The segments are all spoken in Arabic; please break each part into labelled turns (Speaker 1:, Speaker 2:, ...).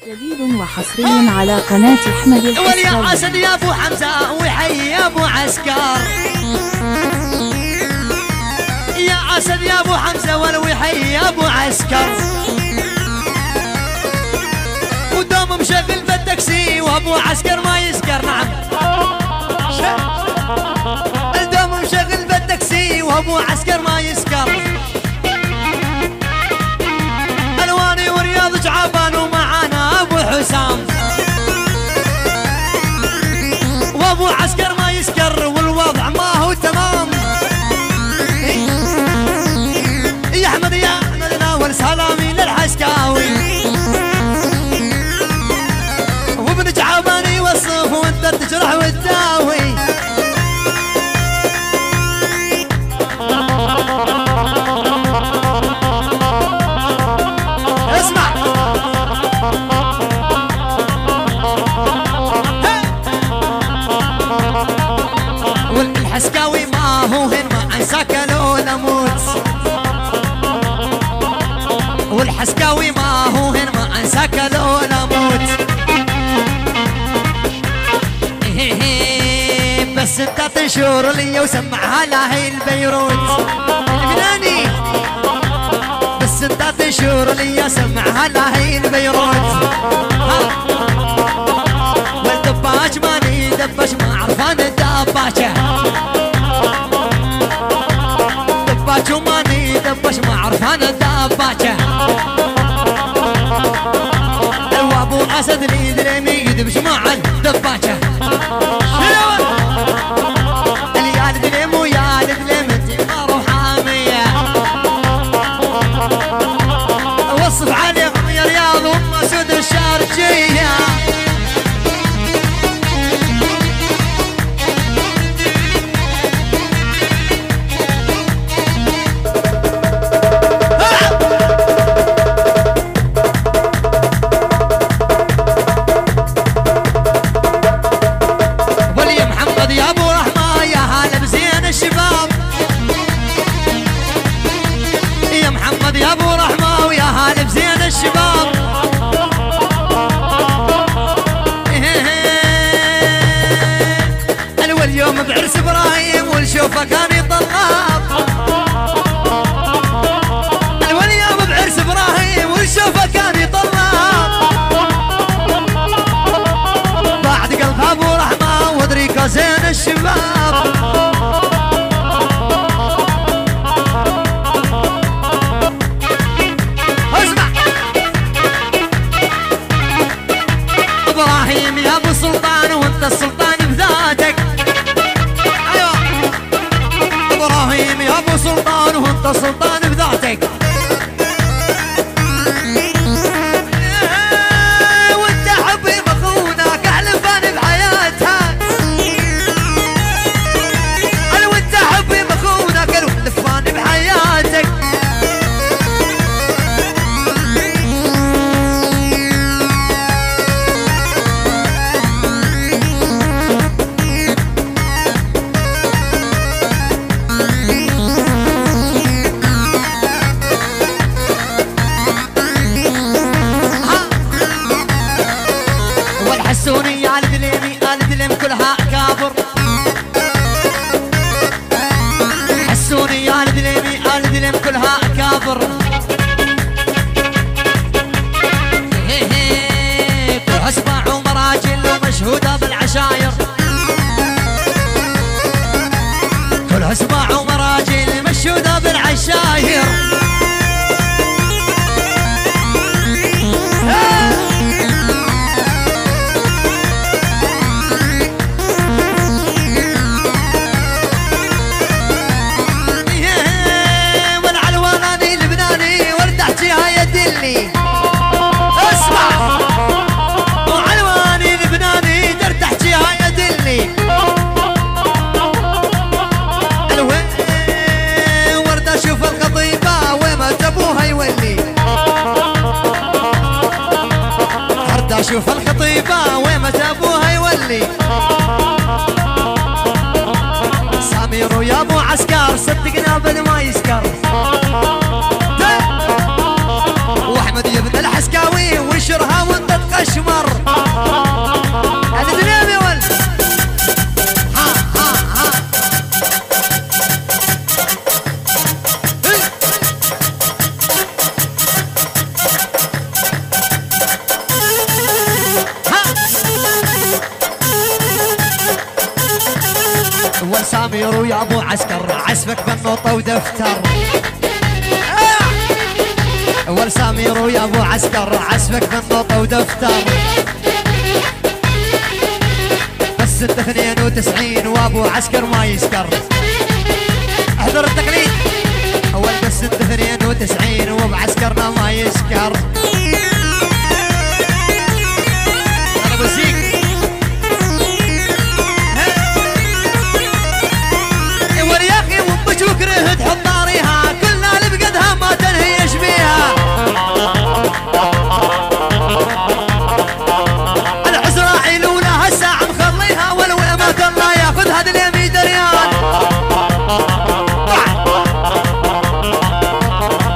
Speaker 1: جديد وحصري على قناة أحمد الحساوي.
Speaker 2: وليا أسد يا أبو حمزة وحي يا أبو عسكر، يا أسد يا أبو حمزة والوحي يا أبو عسكر، ودوم مشغل بالتاكسي وأبو عسكر ما يسكر. نعم الدوم مشغل بالتاكسي وأبو عسكر ما يسكر. ألواني ورياض جعبان ومعانا أبو حسام، وأبو عسكر ما يسكر والوضع ما هو تمام. يا أحمد يا أحمد ناول سلامي للحسكاوي، وابن جعبان يوصف وانت تجرح وتداوي. والحسكاوي ما هو هن ما انساك لو نموت، والحسكاوي ما هو هن ما انساك لو نموت. بس انت تنشر لي وسمعها لهي البيروت الفناني، بس انت تنشر لي سمعها لهي البيروت. والدباج ماني دبش ما عرفان الدباجه، دباج وماني دبش ما عرفان الدباجه. وابو اسد لي دريمي يدبش مع الدباجه. اليال دريم ويا الدلم انت ما روحاميه، وصف عليهم يا رياض وام سود الشارجيه. يا ابو رحمه ويا هلا بزين الشباب، اليوم بعرس ابراهيم والشوفه كان يطلاب، اليوم بعرس ابراهيم والشوفه كان يطلاب. بعد قلب ابو رحمه ودريكه زين الشباب. ابراهيم يا ابو سلطان وانت السلطان بذاتك، ايوه ابراهيم يا ابو سلطان وانت السلطان بذاتك. وانت حبي مخونك احلفان بحياتها، انا وانت حبي مخونك احلفان بحياتك. والحسوني آل دليمي آل دليم كلها كابر، حسوني آل دليمي آل دليم كلها كابر. كلها اسمع ومراجل ومشهودة بالعشاير، كلها اسمع ومراجل مشهودة بالعشاير. اسمع وعلواني لبناني در تحكيها يا دلي، الوين ورده اشوف الخطيبه وما تبوها يولي، ورده اشوف الخطيبه وما تبوها يولي. سمير ويا ابو عسكر صدقنا بل ما يسكر، واحمد يبن الحسكاوي وانشرها وانت تقشر. سمير ويا ابو عسكر عزفك بالنوطه ودفتر. اول سمير ويا ابو عسكر عزفك بالنوطه ودفتر. بس انت 92 وابو عسكر ما يسكر. احضر التقليد. اول بس انت 92 وابو عسكرنا ما يسكر. انا بزيك يا اخي وامك وكره تحط طاريها كلنا اللي بقدها ما تنهيش بيها. العزراعيل ولها الساعة مخليها والوئمات الله ياخذ هذا اليمين ريال.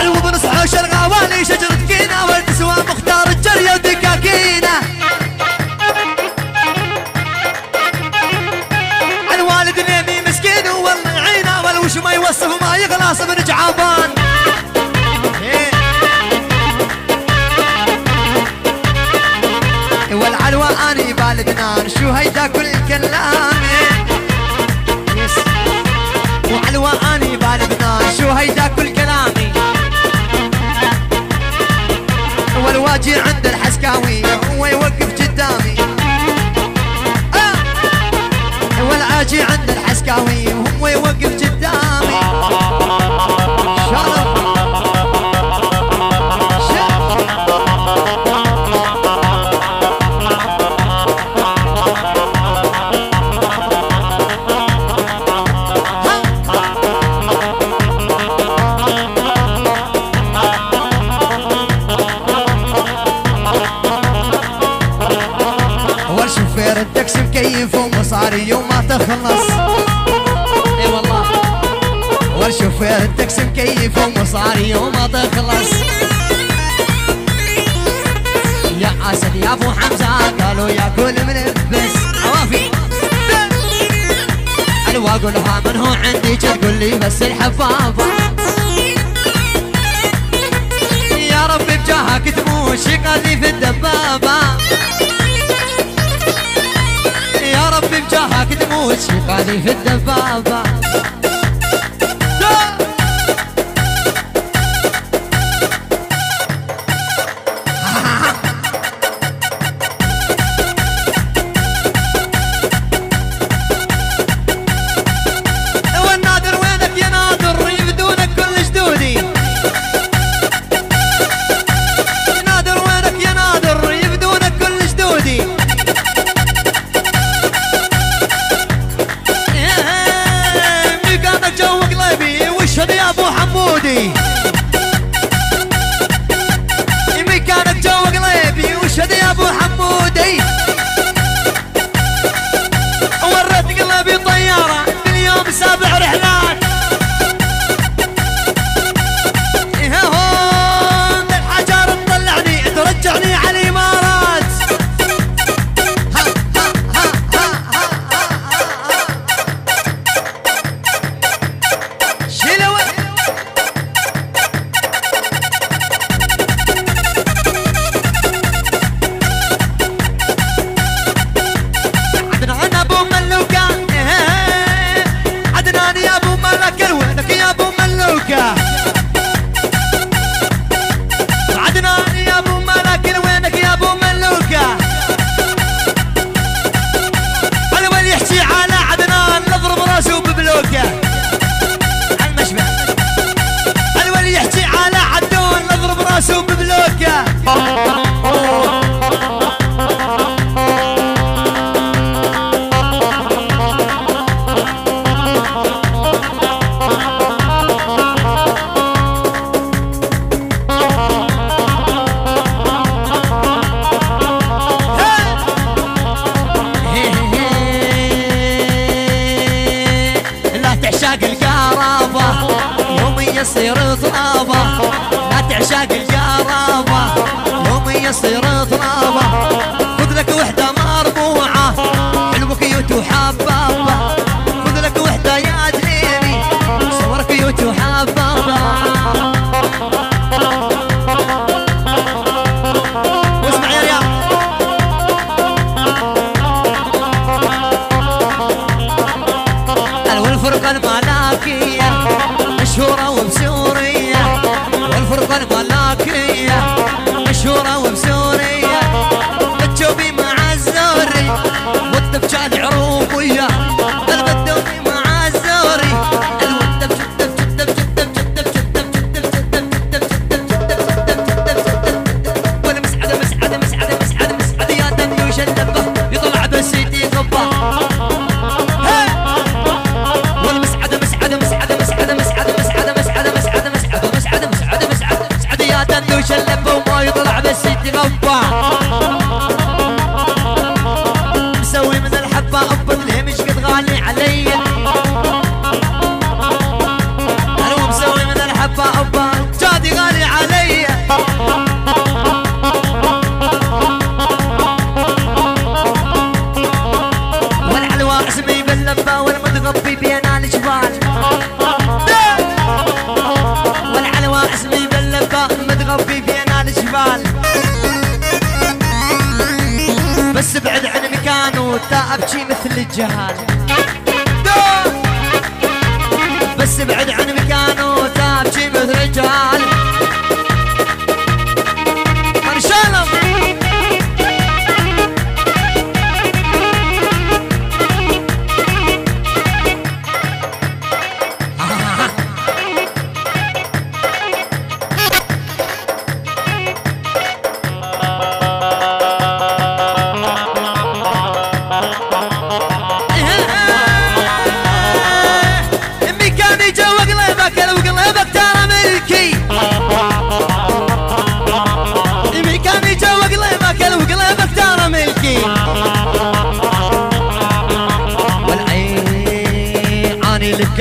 Speaker 2: الوب نصحى شرقاوالي شجرة كينا والتسوى مختار الجرية ودكاكينة. الوالد نيمي مسكين والله يعينه والوش ما يوصف ما يخلص من جعبان. والعلوى اني بالدنان شو هيدا كل كلامي. وعلوى اني بالدنان شو هيدا كل كلامي. والواجي عند الحسكاوي هو يوقف قدامي. والعاجي عند الحسكاوي وهو يوقف قدامي. شرف والشوفير التاكسي مكيف ومصاري وما تخلص. اي والله والشوفير التاكسي مكيف ومصاري وما تخلص. يا اسد يا ابو حمزه قالوا ياكل منبس عوافي. الوا اقولها من هو عندي تقول لي بس الحبابه. يا ربي بجاهك تموت شقالي في الدبابه. يا ربي بجاهك تموت شقالي في الدبابه. والنادر وينك يا نادر يبدونك كل جدودي. نادر وينك يا نادر يبدونك كل جدودي. ميكانك جو قلبي واشهد يا ابو حمودي. ميكانك جو قلبي واشهد يا ابو حمودي. وريت قلبي طياره في اليوم 7 رحلات. هون الحجار تطلعني ترجعني على الامارات. شيلوا عدنان ابو ملوكه. عدنان يا ابو ملك وينك يا ابو ملوكه. عدنان يا ابو ملك وينك يا ابو ملوكه. الول يحكي على عدنان نضرب راسه ببلوكه. المشبع الول يحكي على عدون نضرب راسه ببلوكه. لا تعشاق القرابة يوم يصير طلابة. لا تعشاق القرابة يوم يصير طلابة. خذ لك وحدة مربوعة حلوة كيوت وحبابة. خذ لك وحدة يا دليلي صور كيوت وحبابة. واسمع يا رياض الولفر بس بعد عن مكانه تا ابكي مثل الجهال. بس بعد عن مكانه تا ابكي مثل الجهال. مرشالم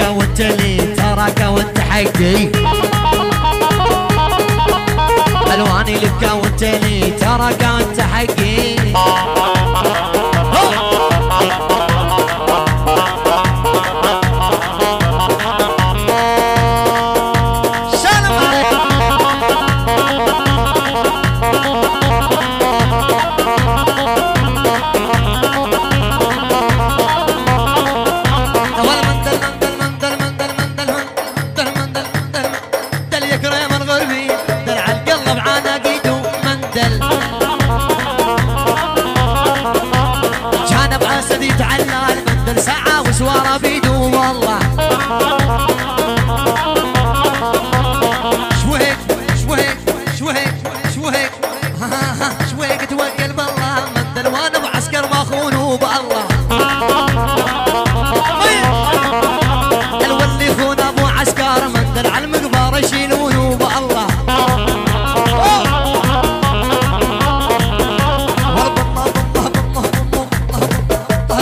Speaker 2: وانت لي تراك وانت حقي. الواني لك وانت لي تراك وانت حقي. سواره بيدو والله. شويك شويك شويك شويك شويك توكل بالله. مندل وانا بعسكر ماخونه بالله. الولي خون ابو عسكر مندل على المقبار يشيلونه بالله.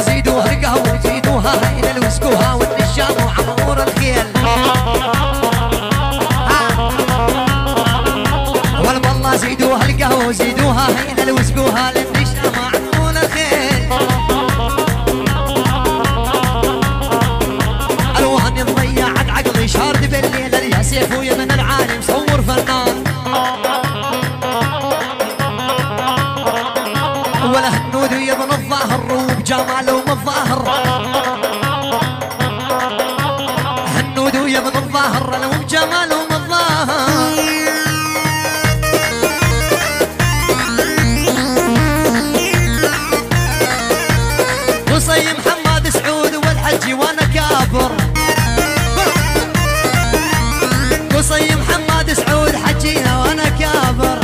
Speaker 2: زيدوها القهوه زيدوها الى الوسكوها والنشام وعمور الخيل. والله زيدوها القهوه زيدوها الى الوسكوها للنشام وعمور الخيل. الوان ضيعت عقلي شارد بالليل يا سيف ويا من العالم صور فنان. ولا هنود ويبن الظاهر وبجماله ومظاهر. هنود ويبن الظاهر لو بجماله ومظاهر. قصي محمد سعود والحجي وانا كابر. قصي محمد سعود حجينا وانا كابر.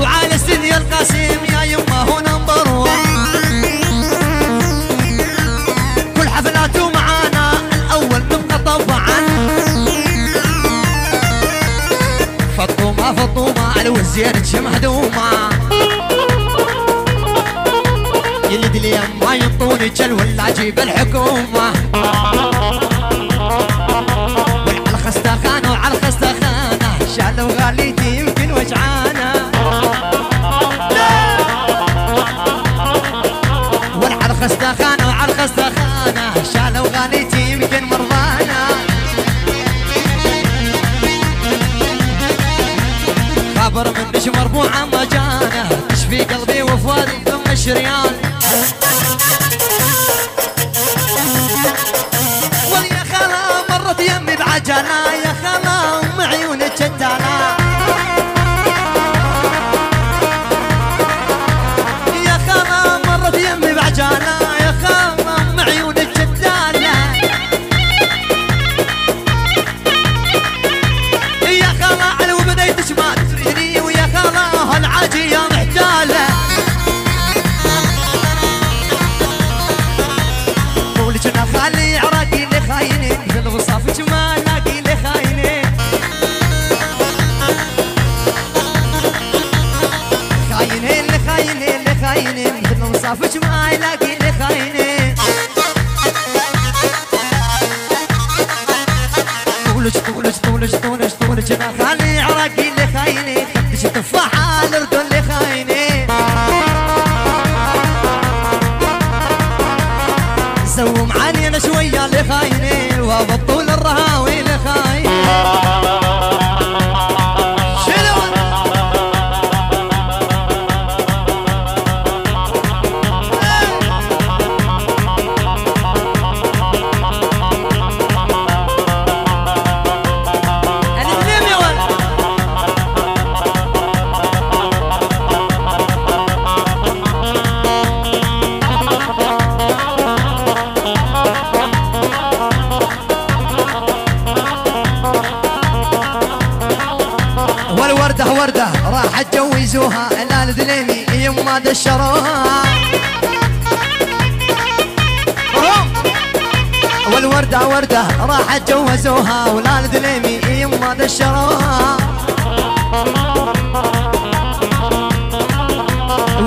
Speaker 2: وعلى السني القاسم يا يمه هو نمبر 1. كل حفلاته معانا الاول نبقى طبعا. فطومه فطومه الوزير مهدومه. يلد لي ما ينطوني جل ولا اجيب الحكومه. وعلى الخستخانه وعلى الخستخانه شالوا غاليتي يمكن وجعانه. وعلى الخستخانه وعلى الخستخانه شالوا غاليتي يمكن مرضانا. خبر منش مربوعه مجانه تشفي قلبي وفؤادي ثم الشريان. واليا خلا مرت يمي بعجله يا خلا ام عيونك جداله. يا خلا مرت يمي بعجله يا خلا ام عيونك جداله. يا خلا علو بديتش ما تدريني ويا خلا هالعاجي يا محتاله. ولجنا خالي عراقي اللي خاينين مثل وصافك ما لاقي اللي خاينين. خاينين اللي خاينين اللي خاينين مثل وصافك ما لاقي اللي خاينين. طولج انا خالي عراقي اللي خاينين. خدش تفاحه الاردن اللي خاينين. سووا معانينا شويه اللي خاينين وبطول الرهاوي اللي خاينين. جوزوها لا الدليمي يما دشروها والوردة وردة راحت جوزوها ولا الدليمي يما دشروها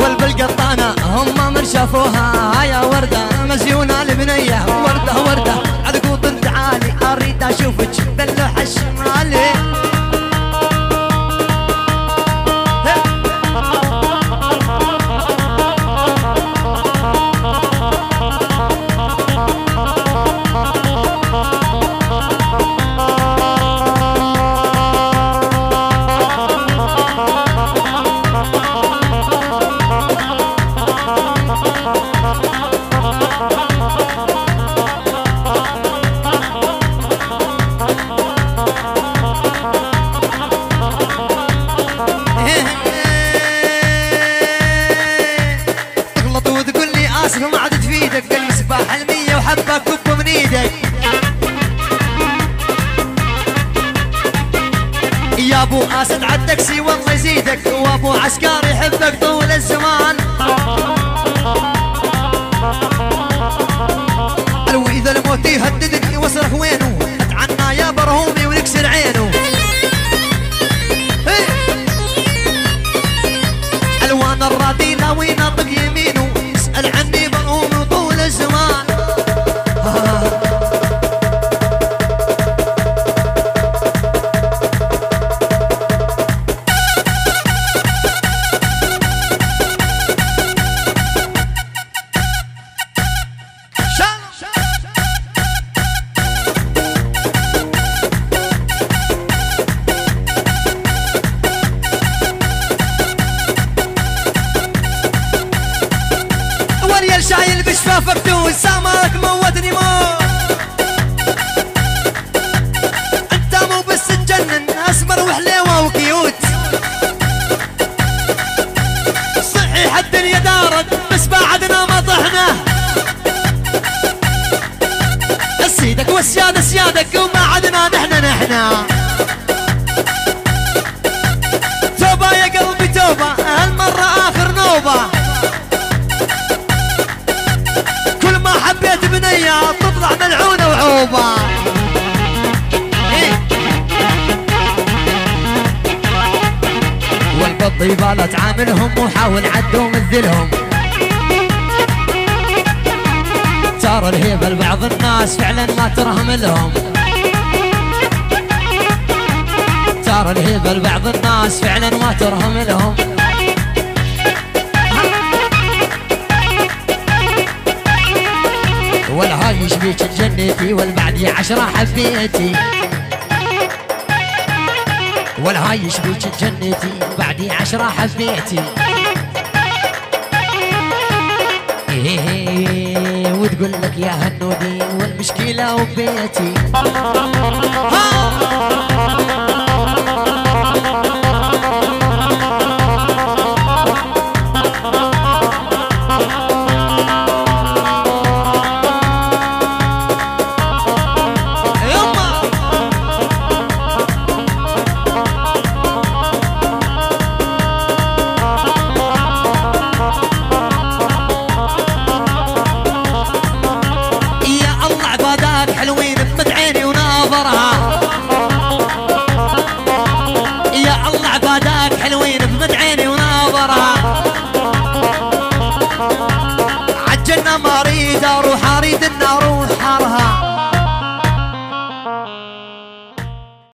Speaker 2: والبالقطانة هم من شافوها يا وردة مزيونة البنية وردة وردة عدقوط تعالي اريد اشوفك باللوحة الشمالي ما عاد تفيدك بالمسباح المية وحبة كب من ايدك يا ابو اسد عالتاكسي والله يزيدك وابو عسكر يحبك طول الزمان واذا الموت يهددك وصرخ وينه اتعنى يا برهومي ونكسر عينه الوان الرذيلة وين اطق يمينه اسأل عني برهومي طول الزمان شايل بشفافك دوز سامرك موتني موت انت مو بس تجنن اسمر وحليوه وكيوت صحيح الدنيا دارت بس بعدنا ما طحنا سيدك والسيادة سيادك وما عدنا نحنا توبة يا قلبي توبة هالمرة اخر نوبة حبيت بنية تطلع ملعونة وعوبة والبط يبالا تعاملهم وحاول عدوا مثلهم صار الهيبة لبعض الناس فعلا ما ترهم لهم صار الهيبة لبعض الناس فعلا ما ترهم لهم والهاي يشبيك جنتي والبعدي 10 حبيتي والهاي يشبيك جنتي بعدي 10 حبيتي وتقول لك يا هنودي والمشكلة وبيتي حلوين بمد عيني وناظرها يا الله عبادك حلوين بمد عيني وناظرها عالجنة ما اريد اروح اريد ان اروح حارها